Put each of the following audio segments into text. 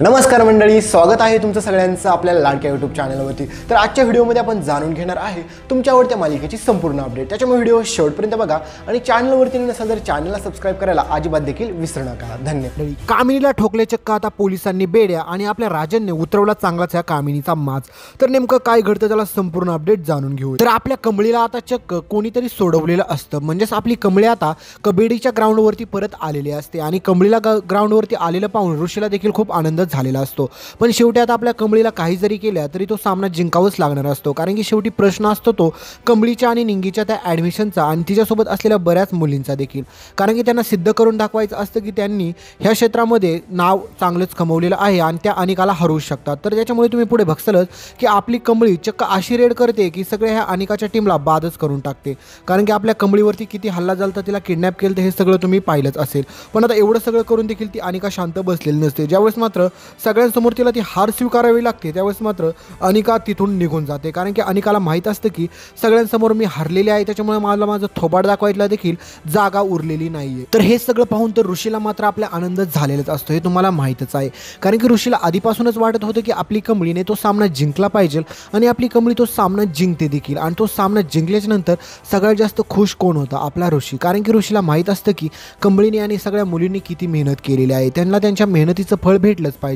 नमस्कार मंडळी, स्वागत आहे तुमचं सगळ्यांचं आपल्या लाडक्या यूट्यूब चॅनलवरती। तर आजच्या व्हिडिओमध्ये आपण जाणून घेणार आहे तुमच्या आवडत्या मालिकेची संपूर्ण अपडेट। त्याच्यामुळे व्हिडिओ शेवटपर्यंत बघा आणि चॅनलवरती नसेल तर चॅनलला सबस्क्राइब करायला अजिबात देखील विसरू नका। धन्यवाद। कामिनीला ठोकले चक्क आता पोलिसांनी बेड्या आणि आपल्या राजनने उतरवला चांगलाच या कामिनीचा माज। तर नेमकं काय घडतं त्याला संपूर्ण अपडेट जाणून घेऊ। तर आपल्या कमळीला आता चक्क कोणीतरी सोडवलेलं असतं, म्हणजेच आपली कमळी आता कबड्डीच्या ग्राउंडवरती परत आलेली असते आणि कमळीला ग्राउंडवरती आलेलं पाहून ऋषीला देखील खूप आनंद झालेला असतो। पण शेवटी आता आपल्या कमळीला काही जरी केल्या तरी तो सामना जिंकावाच लागणार असतो, कारण की शेवटी प्रश्न असतो तो कमळीच्या आणि निंगीच्या त्या ॲडमिशनचा आणि तिच्यासोबत असलेल्या बऱ्याच मुलींचा देखील, कारण की त्यांना सिद्ध करून दाखवायचं असतं की त्यांनी ह्या क्षेत्रामध्ये नाव चांगलंच कमवलेलं आहे आणि त्या अनिकाला हरवू शकतात। तर त्याच्यामुळे तुम्ही पुढे बघसालच की आपली कमळी चक्क अशी रेड करते की सगळ्या ह्या अनिकाच्या टीमला बादच करून टाकते, कारण की आपल्या कमळीवरती किती हल्ला झाला, तिला किडनॅप केलं हे सगळं तुम्ही पाहिलंच असेल। पण आता एवढं सगळं करून देखील ती अनिका शांत बसलेली नसते। ज्यावेळेस मात्र सगळ्यांसमोर तिला ती हार स्वीकारावी लागते त्यावेळेस मात्र अनिका तिथून निघून जाते, कारण की अनिकाला माहीत असतं की सगळ्यांसमोर मी हरलेली आहे, त्याच्यामुळे मला माझं थोबाड दाखवायला देखील जागा उरलेली नाहीये। तर हे सगळं पाहून तर ऋषीला मात्र आपल्या आनंद झालेलाच असतो, हे तुम्हाला माहीतच आहे, कारण की ऋषीला आधीपासूनच वाटत होतं की आपली कमळीने तो सामना जिंकला पाहिजे आणि आपली कमळी तो सामना जिंकते देखील। आणि तो सामना जिंकल्याच्या नंतर सगळ्यात जास्त खुश कोण होता? आपला ऋषी, कारण की ऋषीला माहीत असतं की कमळीने आणि सगळ्या मुलींनी किती मेहनत केलेली आहे, त्यांना त्यांच्या मेहनतीचं फळ भेटलंच पाहिजे।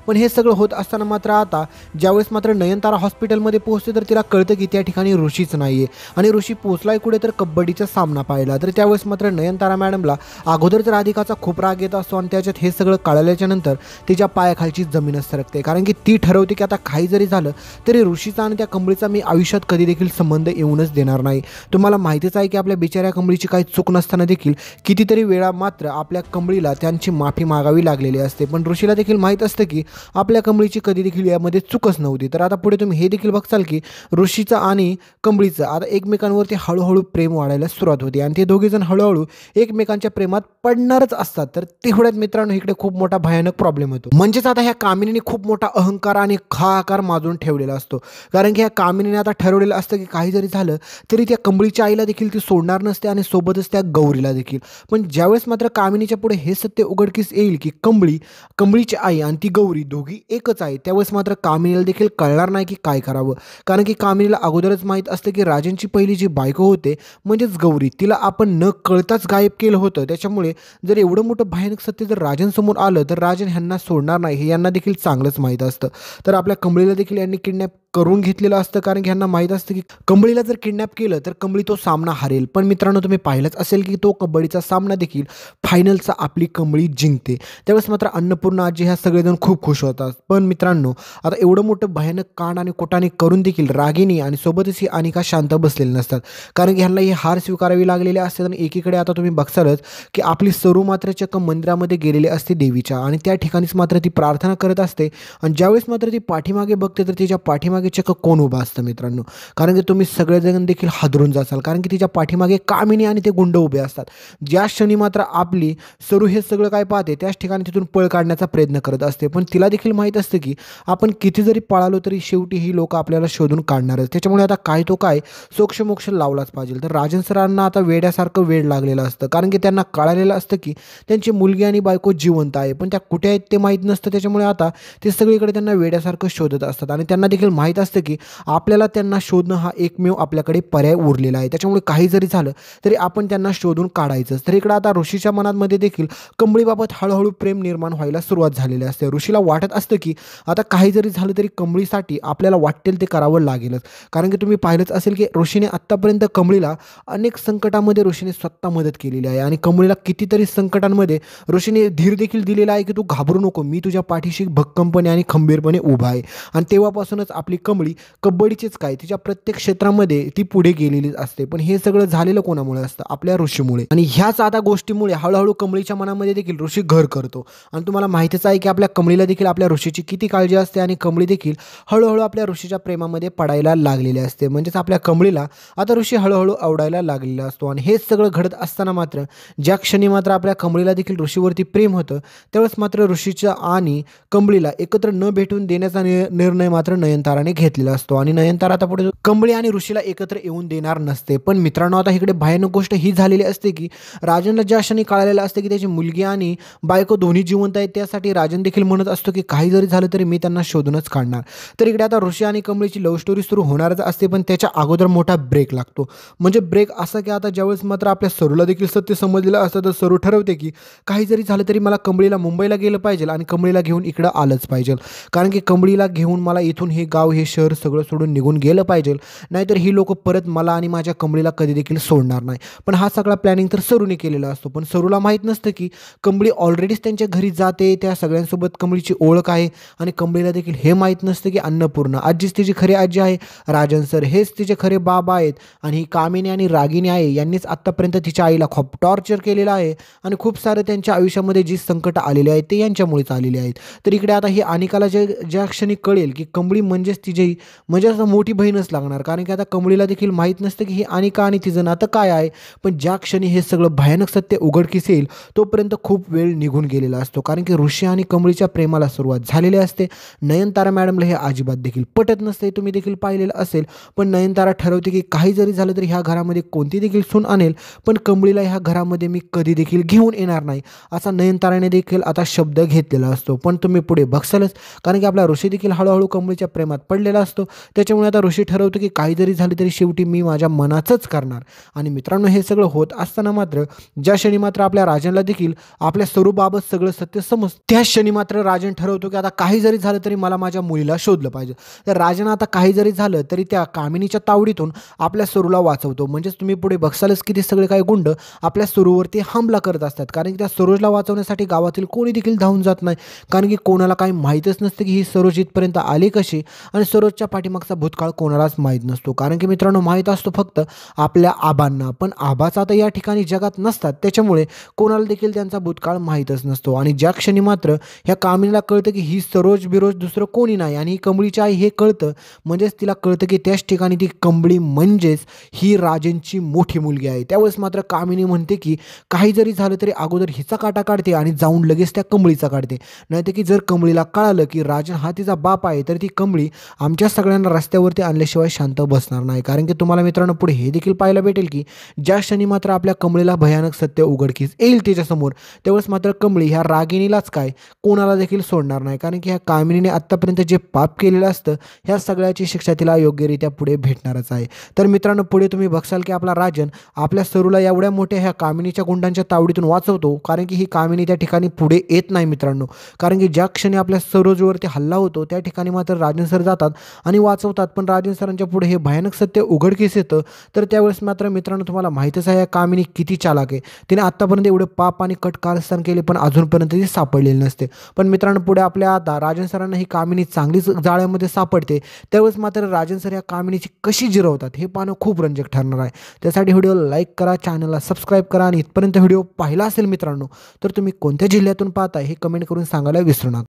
पण हे सगळं होत असताना मात्र आता ज्यावेळेस मात्र नयनतारा हॉस्पिटलमध्ये पोहोचते तर तिला कळतं की त्या ठिकाणी ऋषीच नाहीये आणि ऋषी पोहोचलाय कुठे तर कबड्डीचा सामना पाहिला। तर त्यावेळेस मात्र नयनतारा मॅडमला अगोदर राधिकाचा खूप राग येत असतो आणि त्याच्यात हे सगळं कळल्याच्या नंतर तिच्या पायाखालची जमीनच सरकते, कारण की ती ठरवते की आता काही जरी झालं तरी ऋषीचा आणि त्या कमळीचा मी आयुष्यात कधी देखील संबंध येऊनच देणार नाही। तुम्हाला माहितीच आहे की आपल्या बिचाऱ्या कमळीची काही चूक नसताना देखील कितीतरी वेळा मात्र आपल्या कमळीला त्यांची माफी मागावी लागलेली असते, पण ऋषीला देखील माहीत असतं की आपल्या कमळीची कधी देखील यामध्ये चूकच नव्हती। तर आता पुढे तुम्ही हे देखील बघसाल की ऋषीचं आणि कमळीचं आता एकमेकांवरती हळूहळू प्रेम वाढायला सुरुवात होती आणि ते दोघेजण हळूहळू एकमेकांच्या प्रेमात पडणारच असतात। तर तेवढ्यात मित्रांनो इकडे खूप मोठा भयानक प्रॉब्लेम होतो, म्हणजेच आता ह्या कामिनीने खूप मोठा अहंकार आणि हाहाकार माजून ठेवलेला असतो, कारण की ह्या कामिनीने आता ठरवलेलं असतं की काही जरी झालं तरी त्या कमळीच्या आईला देखील ती सोडणार नसते आणि सोबतच त्या गौरीला देखील। पण ज्यावेळेस मात्र कामिनीच्या पुढे हे सत्य उघडकीस येईल की कमळीची आई आणि ती गौरी दोघी एकच आहे, त्यावेळेस मात्र कामिनीला देखील कळणार नाही की काय करावं, कारण की कामिनीला अगोदरच माहीत असतं की राजनची पहिली जी बायको होते म्हणजेच गौरी, तिला आपण न कळताच गायब केलं होतं। त्याच्यामुळे जर एवढं मोठं भयानक सत्य जर राजनसमोर आलं तर राजन ह्यांना सोडणार नाही हे यांना देखील चांगलंच माहीत असतं। तर आपल्या कमळीला देखील यांनी किडनॅप करून घेतलेलं असतं, कारण की ह्यांना माहीत असतं की कमळीला जर किडनॅप केलं तर कमळी तो सामना हरेल। पण मित्रांनो तुम्ही पाहिलंच असेल की तो कबड्डीचा सामना देखील फायनलचा आपली कमळी जिंकते। त्यावेळेस मात्र अन्नपूर्णा आजी ह्या सगळेजण खूप खुश होतात। पण मित्रांनो आता एवढं मोठं भयानक कांड आणि कोटाने करून देखील रागिनी आणि सोबतच ही अनिका शांत बसलेली नसतात, कारण की ह्यांना ही हार स्वीकारावी लागलेली असते। आणि एकीकडे आता तुम्ही बघसालच की आपली सरू मात्र चक्क मंदिरामध्ये गेलेली असते देवीच्या आणि त्या ठिकाणीच मात्र ती प्रार्थना करत असते आणि ज्यावेळेस मात्र ती पाठीमागे बघते तर तिच्या पाठीमागे चक्क कोण उभा असतं मित्रांनो, कारण की तुम्ही सगळेजण देखील हादरून जासाल, कारण की तिच्या पाठीमागे कामिनी आणि ते गुंड उभे असतात। ज्या क्षणी मात्र आपली सरू हे सगळं काय पाहते त्याच ठिकाणी तिथून पळ काढण्याचा प्रयत्न करत असते, पण तिला देखील माहीत असतं की आपण किती जरी पळालो तरी शेवटी ही लोक आपल्याला शोधून काढणारच। त्याच्यामुळे आता काय तो काय सोक्षमोक्ष लावलाच पाहिजे। तर राजन सरांना आता वेड्यासारखं वेड लागलेलं असतं, कारण की त्यांना कळालेलं असतं की त्यांची मुलगी आणि बायको जिवंत आहे, पण त्या कुठे आहेत ते माहीत नसतं। त्याच्यामुळे आता ते सगळीकडे त्यांना वेड्यासारखं शोधत असतात आणि त्यांना देखील माहीत असतं की आपल्याला त्यांना शोधणं हा एकमेव आपल्याकडे पर्याय उरलेला आहे, त्याच्यामुळे काही जरी झालं तरी आपण त्यांना शोधून काढायचंच। तर इकडं आता ऋषीच्या मनामध्ये देखील कमळीबाबत हळूहळू प्रेम निर्माण व्हायला सुरुवात झालेली असते। ऋषीला वाटत असतं की आता काही जरी झालं तरी कमळीसाठी आपल्याला वाटेल ते करावं लागेलच, कारण की तुम्ही पाहिलंच असेल की ऋषीने आत्तापर्यंत कमळीला अनेक संकटामध्ये ऋषीने स्वतः मदत केलेली आहे आणि कमळीला कितीतरी संकटांमध्ये ऋषीने धीर देखील दिलेला आहे की तू घाबरू नको, मी तुझ्या पाठीशी भक्कमपणे आणि खंबीरपणे उभा आहे। आणि तेव्हापासूनच आपली कमळी कबड्डीचेच काय तिच्या प्रत्येक क्षेत्रामध्ये ती पुढे गेलेलीच असते। पण हे सगळं झालेलं कोणामुळे असतं? आपल्या ऋषीमुळे। आणि ह्याच आता गोष्टीमुळे हळूहळू कमळीच्या मनामध्ये देखील ऋषी घर करतो आणि तुम्हाला माहितीच आहे की आपल्या कमळीला देखील आपल्या ऋषीची किती काळजी असते आणि कमळी देखील हळूहळू आपल्या ऋषीच्या प्रेमामध्ये पडायला लागलेली असते, म्हणजेच आपल्या कमळीला आता ऋषी हळूहळू आवडायला लागलेला असतो। आणि हेच सगळं घडत असताना मात्र ज्या क्षणी मात्र आपल्या कमळीला देखील ऋषीवरती प्रेम होतं त्यावेळेस मात्र ऋषीच्या आणि कमळीला एकत्र न भेटून देण्याचा निर्णय मात्र नयनताराने घेतलेला असतो आणि नयनतारा आता पुढे कमळी आणि ऋषीला एकत्र येऊन देणार नसते। पण मित्रांनो आता इकडे भयानक गोष्ट ही झालेली असते की राजनला ज्या क्षणी कळालेलं असते की त्याची मुलगी आणि बायको दोन्ही जिवंत आहेत, त्यासाठी राजन देखील म्हणत असतो की काही जरी झालं तरी मी त्यांना शोधूनच काढणार. तर इकडे आता ऋषी आणि कमळीची लव्ह स्टोरी सुरू होणारच असते, पण त्याच्या अगोदर मोठा ब्रेक लागतो. म्हणजे ब्रेक असा की आता ज्यावेळेस मात्र आपल्या सरूला देखील सत्य समजलेलं असतं, तर सरू ठरवते की काही जरी झालं तरी मला कमळीला मुंबईला गेलं पाहिजे आणि कमळीला घेऊन इकडं आलंच पाहिजे. कारण की कमळीला घेऊन मला इथून हे गाव हे शहर सगळं सोडून निघून गेलं पाहिजे, नाहीतर ही लोक परत मला आणि माझ्या कमळीला कधी देखील सोडणार नाही. पण हा सगळा प्लॅनिंग तर सरूने केलेला असतो, पण सरूला माहीत नसतं की कमळी ऑलरेडीच त्यांच्या घरी जाते, त्या सगळ्यांसोबत कमळीची ओळख आहे आणि कमळीला देखील हे माहीत नसतं की अन्नपूर्णा आजीच तिची खरी आजी आहे, राजन सर हेच तिचे खरे बाबा आहेत आणि ही कामिनी आणि रागिनी आहे यांनीच आत्तापर्यंत तिच्या आईला खूप टॉर्चर केलेलं आहे आणि खूप सारं त्यांच्या आयुष्यामध्ये जी संकट आलेली आहेत ते यांच्यामुळेच आलेली आहेत. तर इकडे आता ही अनिकाला ज्या क्षणी कळेल की कमळी म्हणजेच तिची म्हणजे असं मोठी बहीणच लागणार, कारण की आता कमळीला देखील माहीत नसतं की ही अनिका आणि तिचं नातं काय आहे. पण ज्या क्षणी हे सगळं भयानक सत्य उघडकीस येईल तोपर्यंत खूप वेळ निघून गेलेला असतो, कारण की ऋषी आणि कमळीच्या प्रेमाला सुरुवात झालेली असते. नयनतारा मॅडमला हे अजिबात देखील पटत नसते, तुम्ही देखील पाहिलेलं असेल. पण नयनतारा ठरवते की काही जरी झालं तरी ह्या घरामध्ये कोणती देखील सून आणेल, पण कमळीला ह्या घरामध्ये मी कधी देखील घेऊन येणार नाही असा नयनताराने देखील आता शब्द घेतलेला असतो. पण तुम्ही पुढे बघसालच, कारण की आपला ऋषी देखील हळूहळू कमळीच्या प्रेमात पडलेला असतो. त्याच्यामुळे आता ऋषी ठरवतो की काही जरी झाले तरी शेवटी मी माझ्या मनाचंच करणार. आणि मित्रांनो, हे सगळं होत असताना मात्र ज्या क्षणी मात्र आपल्या राजनला देखील आपल्या स्वरूपाबाबत सगळं सत्य समजतं, त्या क्षणी मात्र राजन ठरवतो की आता काही जरी झालं तरी मला माझ्या मुलीला शोधलं पाहिजे. तर राजन आता काही जरी झालं तरी त्या कामिनीच्या तावडीतून आपल्या सरूला वाचवतो. म्हणजेच तुम्ही पुढे बघसालच की ते सगळे काही गुंड आपल्या सरूवरती हमला करत असतात, कारण की त्या सरोजला वाचवण्यासाठी गावातील कोणी देखील धावून जात नाही, कारण की कोणाला काही माहीतच नसतं की ही सरोज इथपर्यंत आली कशी आणि सरोजच्या पाठीमागचा भूतकाळ कोणालाच माहीत नसतो. कारण की मित्रांनो, माहीत असतो फक्त आपल्या आबांना, पण आबाचा आता या ठिकाणी जगात नसतात, त्याच्यामुळे कोणाला देखील त्यांचा भूतकाळ माहीतच नसतो. आणि ज्या क्षणी मात्र ह्या कामिनीला कळतं की ही सरोज बिरोज दुसरं कोणी नाही आणि ही कमळीची आई हे कळतं, म्हणजेच तिला कळतं की त्याच ठिकाणी ती कमळी म्हणजेच ही राजनची मोठी मुलगी आहे. त्यावेळेस मात्र कामिनी म्हणते की काही जरी झालं तरी अगोदर हिचा काटा काढते आणि जाऊन लगेच त्या कमळीचा काढते, नाहीतर की जर कमळीला कळालं की राजन हा तिचा बाप आहे तर ती कमळी आमच्या सगळ्यांना रस्त्यावरती आणल्याशिवाय शांत बसणार नाही. कारण की तुम्हाला मित्रांनो पुढे हे देखील पाहायला भेटेल की ज्या क्षणी मात्र आपल्या कमळीला भयानक सत्य उघडकीस येईल तिच्यासमोर, त्यावेळेस मात्र कमळी ह्या रागिणीलाच काय कोणाला देखील सोडणार नाही, कारण की ह्या कामिनीने आत्तापर्यंत जे पाप केलेलं असतं ह्या सगळ्याची शिक्षा तिला योग्यरित्या पुढे भेटणारच आहे. तर मित्रांनो, पुढे तुम्ही बघसाल की आपला राजन आपल्या सरूला एवढ्या मोठ्या ह्या कामिनीच्या गुंडांच्या तावडीतून वाचवतो, कारण की ही कामिनी त्या ठिकाणी पुढे येत नाही मित्रांनो. कारण की ज्या क्षणी आपल्या सरोजवरती हल्ला होतो त्या ठिकाणी मात्र राजन सर जातात आणि वाचवतात, पण राजन सरांच्या पुढे हे भयानक सत्य उघडकीस येतं. तर त्यावेळेस मात्र मित्रांनो तुम्हाला माहीतच आहे या कामिनी किती चालाक आहे. तिने आत्तापर्यंत एवढे पाप आणि कट कारस्थान केले पण अजूनपर्यंत ती सापडलेली नसते. पण मित्रांनो, पुढे आपल्या आता राजन सरांना ही कामिनी चांगलीच जाळ्यामध्ये सापडते. त्यावेळेस मात्र राजन सर या कामिनीची कशी जिरवतात हे पाहणं खूप रंजक ठरणार आहे. त्यासाठी व्हिडिओला लाईक करा, चॅनलला सबस्क्राईब करा आणि इथपर्यंत व्हिडिओ पाहिला असेल मित्रांनो तर तुम्ही कोणत्या जिल्ह्यातून पाहताय हे कमेंट करून सांगायला विसरू नका.